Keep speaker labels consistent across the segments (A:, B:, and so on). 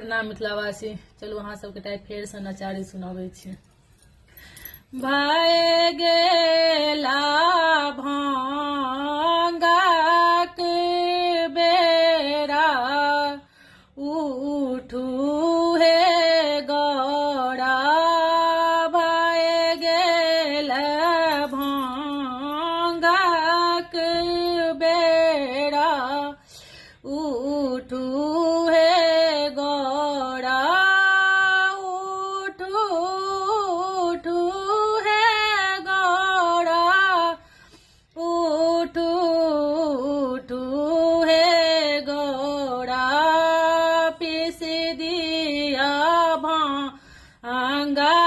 A: प्रणाम मिथिलावासी। चलू अहाँ सबके टाइप फेर से नचारी सुनाबै छी। भए गेला भांगाक बेरा, उठू हे गौड़ा। भए गेल भांगाक बेरा, उठू हे गौड़ा। उठू उठू हे गौड़ा, उठू उठू हे गौड़ा। पीस दिया भांगा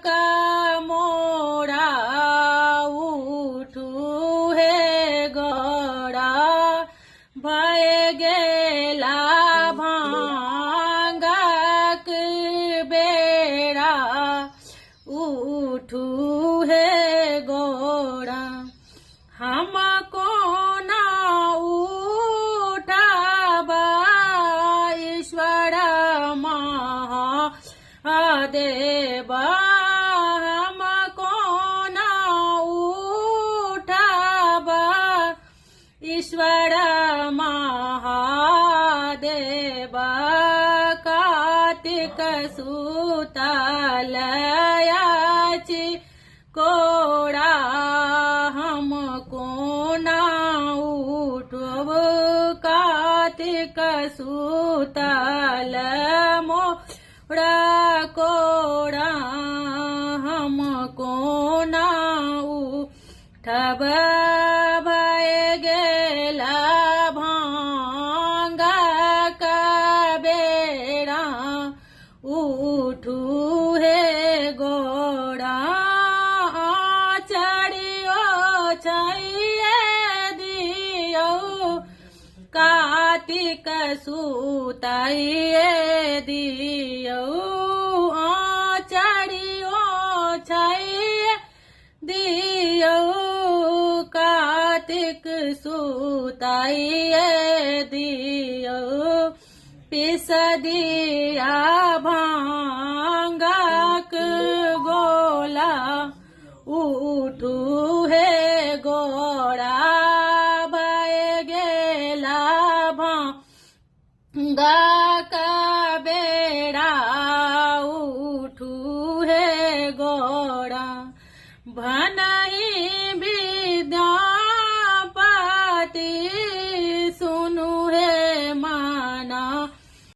A: का मोड़ा, उठू हे गौड़ा। भए गेला भांगाक बेरा, उठू हे गौड़ा। हम कोना उठाबा ईश्वर महादेव। हम कोना उठाबा ईश्वर महादेव। कार्तिक सुतलयाची कोड़ा, हम कोना उठब कार्तिक सुतल मोड़ा कोड़ा। हम कोना उठब। भए गेला भांगा का बेरा, उठू हे गौड़ा। चढ़ियो छैये दियो कार्तिक सुताइए दियो। चढ़ियो छैये दियो कार्तिक सुताइए दियो। पिस दिया भांगाक गोला, उठू हे गौड़ा। भए गेला भांगा का